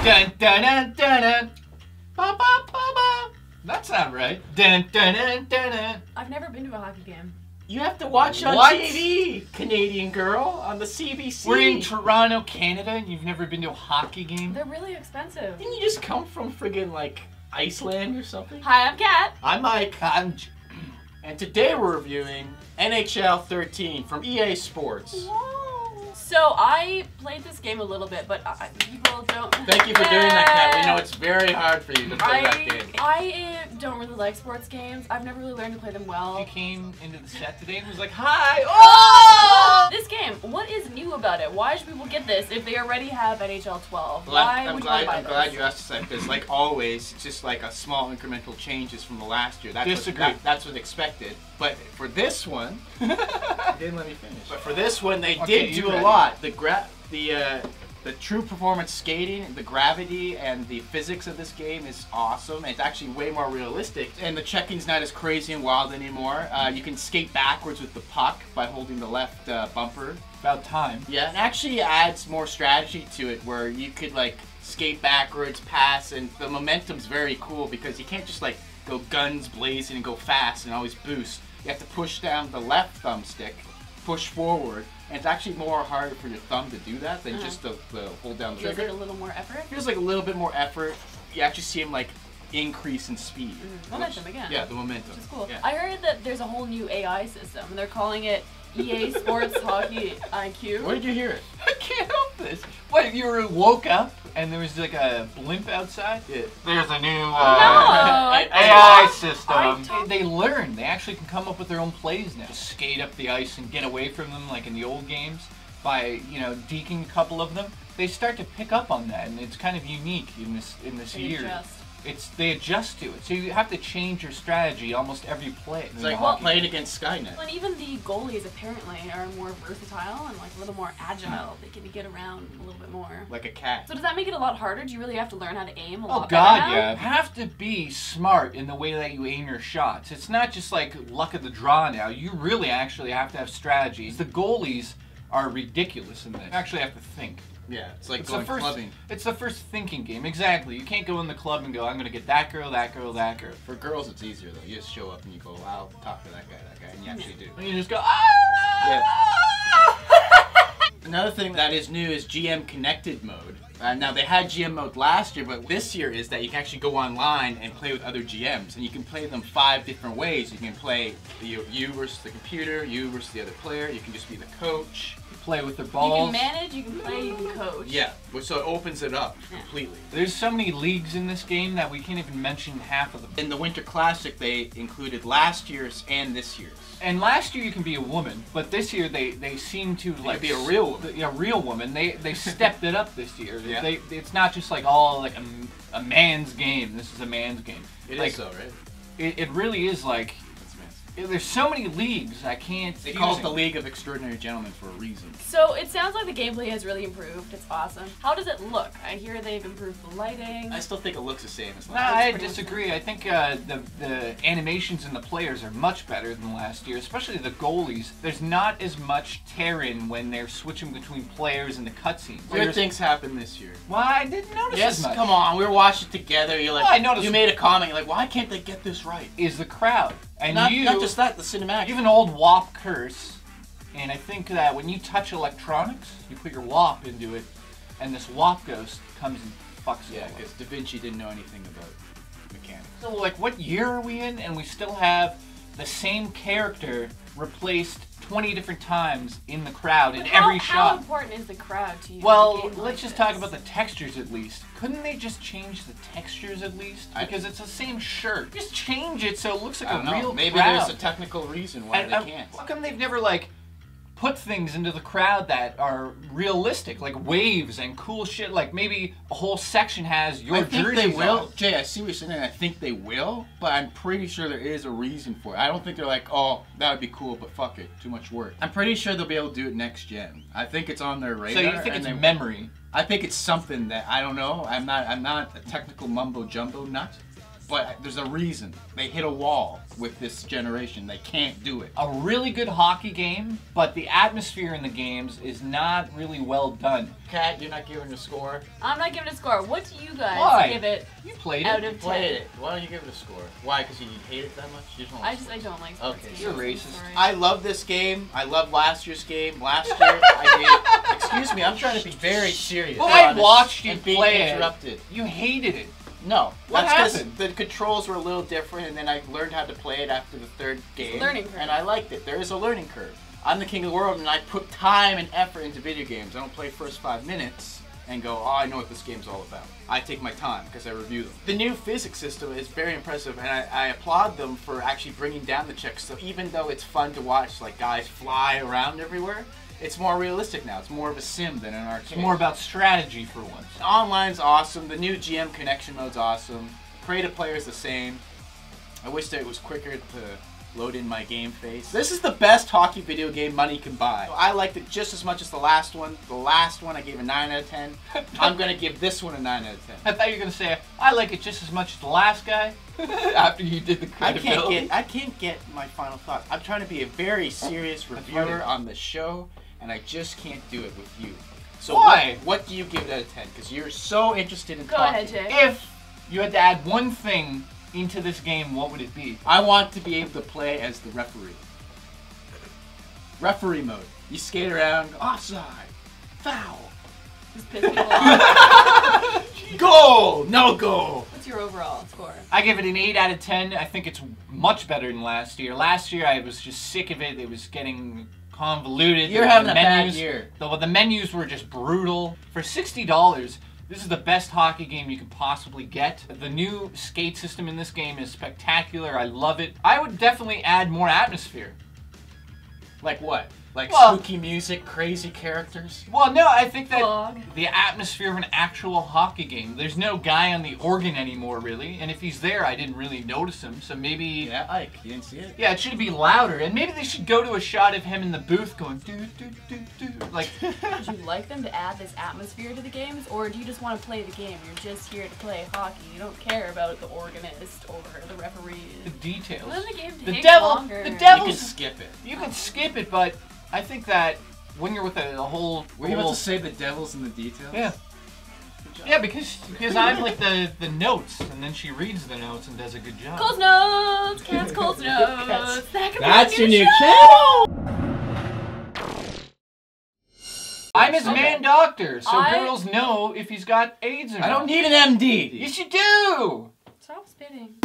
Dun dun dun dun dun. Ba ba ba ba. That's not right. Dun dun dun dun dun. I've never been to a hockey game. You have to watch on What? TV, Canadian girl, on the CBC. We're in Toronto, Canada, and you've never been to a hockey game? They're really expensive. Didn't you just come from friggin' like Iceland or something? Hi, I'm Kat. I'm Mike. And today we're reviewing NHL 13 from EA Sports. So I played this game a little bit, but people don't. Thank you for doing that, Kat. We know it's very hard for you to play that game. I don't really like sports games. I've never really learned to play them well. You came into the set today and was like, hi! Oh! This game, what is new about it? Why should people get this if they already have NHL 12? Well, Why I'm would you want to buy glad this? you asked us that, because like always, it's just like a small incremental changes from the last year. Disagree. That's what's expected. But for this one, they didn't let me finish. But for this one, they Okay, did you do ready. a lot. The true performance skating, the gravity, and the physics of this game is awesome. It's actually way more realistic, and the checking's not as crazy and wild anymore. You can skate backwards with the puck by holding the left bumper. About time. Yeah, and actually adds more strategy to it, where you could like skate backwards, pass, and the momentum's very cool because you can't just like go guns blazing and go fast and always boost. You have to push down the left thumbstick, push forward, and it's actually more harder for your thumb to do that than just the hold down the Feels trigger. like a little more effort. Feels like a little bit more effort. You actually see him like increase in speed. Momentum again. Yeah, the momentum. Which is cool. Yeah. I heard that there's a whole new AI system, and they're calling it EA Sports Hockey IQ. Where did you hear it? I can't help this. What, you woke up and there was like a blimp outside? Yeah. There's a new I AI thought- system. They learn. They actually can come up with their own plays now. Just skate up the ice and get away from them like in the old games by, you know, deking a couple of them. They start to pick up on that, and it's kind of unique in this They year. adjust. They adjust to it, so you have to change your strategy almost every play. It's like playing against Skynet. And even the goalies apparently are more versatile and like a little more agile. They can get around a little bit more. Like a cat. So does that make it a lot harder? Do you really have to learn how to aim a lot Oh better God, now? yeah. You have to be smart in the way that you aim your shots. It's not just like luck of the draw now. You really actually have to have strategies. The goalies are ridiculous in this. You actually have to think. Yeah, it's like It's going the first, clubbing. It's the first thinking game. Exactly. You can't go in the club and go, I'm going to get that girl, that girl, that girl. For girls, it's easier though. You just show up and you go, I'll talk to that guy, and you actually do. And you just go, ah! Yeah. Another thing that is new is GM Connected mode. Now they had GM mode last year, but this year is that you can actually go online and play with other GMs, and you can play them 5 different ways. You can play you versus the computer, you versus the other player. You can just be the coach. Play with their You balls. can manage, you can play, you can coach. Yeah, so it opens it up completely. There's so many leagues in this game that we can't even mention half of them. In the Winter Classic, they included last year's and this year's. And last year you can be a woman, but this year they seem to like be a real woman. A real woman. They stepped it up this year. Yeah. It's not just like all like a man's game. This is a man's game. It like, is so, right? It really is like. There's so many leagues I can't. They call it the League of Extraordinary Gentlemen for a reason. So it sounds like the gameplay has really improved. It's awesome. How does it look? I hear they've improved the lighting. I still think it looks the same as Nah, last I year. disagree. I think the animations and the players are much better than last year, especially the goalies. There's not as much tear-in when they're switching between players and the cutscenes. Weird things happen this year. Well, I didn't notice Yes, as much. come on. We were watching together. You're like, Well, I noticed. You made a comment. You're like, why can't they get this right? Is the crowd. And Not you, just that, the cinematic. you have an old WAP curse, and I think that when you touch electronics, you put your WAP into it, and this WAP ghost comes and fucks it Yeah, all up. because Da Vinci didn't know anything about mechanics. So, like, what year are we in, and we still have the same character replaced 20 different times in the crowd in But every how shot? important is the crowd to you? Well, in a game let's like just this? talk about the textures at least. Couldn't they just change the textures at least? Because it's the same shirt. Just change it so it looks like I don't a know. real Maybe crowd. there's a technical reason why they can't. How come they've never, like, put things into the crowd that are realistic, like waves and cool shit? Like maybe a whole section has your I think jerseys they will. on. Jay, I see what you're saying. I think they will, but I'm pretty sure there is a reason for it. I don't think they're like, oh, that would be cool, but fuck it, too much work. I'm pretty sure they'll be able to do it next gen. I think it's on their radar. So you think and it's memory? I think it's something that I don't know. I'm not a technical mumbo jumbo nut, But there's a reason. They hit a wall with this generation. They can't do it. A really good hockey game, but the atmosphere in the games is not really well done. Kat, you're not giving a score? I'm not giving it a score. What do you guys Why? give it You played out it. of 10? Played it. Why don't you give it a score? Why? Because you hate it that much? You just don't like I don't like sports Okay, games. you're I'm racist. sorry. I love this game. I love last year's game. Last year, I did. Excuse me, I'm trying to be very serious. Well, I honest, watched you and being play interrupted. it. You hated it. No, What that's because happened? the controls were a little different, and then I learned how to play it after the third game. learning curve. And I liked it. There is a learning curve. I'm the king of the world, and I put time and effort into video games. I don't play first 5 minutes and go, oh, I know what this game's all about. I take my time because I review them. The new physics system is very impressive, and I applaud them for actually bringing down the checks. So even though it's fun to watch, like guys fly around everywhere, it's more realistic now. It's more of a sim than an arcade. It's more about strategy for once. Online's awesome. The new GM connection mode's awesome. Creative player is the same. I wish that it was quicker to load in my game face. This is the best hockey video game money can buy. I liked it just as much as the last one. The last one I gave a 9 out of 10. I'm going to give this one a 9 out of 10. I thought you were going to say, I like it just as much as the last guy. After you did the credibility. I can't get my final thoughts. I'm trying to be a very serious reviewer on the show, and I just can't do it with you. So Why? What do you give it out of 10? Because you're so interested in Go talking. ahead, Jay. If you had to add one thing into this game, what would it be? I want to be able to play as the referee. Referee mode. You skate around, offside, foul, Just piss people off. goal, no goal. What's your overall score? I give it an 8 out of 10. I think it's much better than last year. Last year I was just sick of it. It was getting convoluted. You're The having a bad menus- year. The menus were just brutal. For $60, this is the best hockey game you could possibly get. The new skate system in this game is spectacular. I love it. I would definitely add more atmosphere. Like what? Like Well- spooky music, crazy characters? Well, no, I think that Fog. the atmosphere of an actual hockey game. There's no guy on the organ anymore, really. And if he's there, I didn't really notice him. So maybe... Yeah, Ike. You didn't see it? Yeah, it should be louder, and maybe they should go to a shot of him in the booth going doo doo doo doo. Like, Would you like them to add this atmosphere to the games, or do you just want to play the game? You're just here to play hockey. You don't care about the organist or the referee. the details. Well, then the game The takes devil- longer. the You devil- can skip it. You can skip it, but I think that when you're with a whole, Were you about to say the devil's in the details? yeah, Good job. yeah, because I'm like the notes, and then she reads the notes and does a good job. Cole's Notes! Cat's Cole's Notes! That could be That's a your new new show. channel! I'm his man doctor, so I- girls know if he's got AIDS or not. I don't need an MD! Yes, you do. Stop spitting.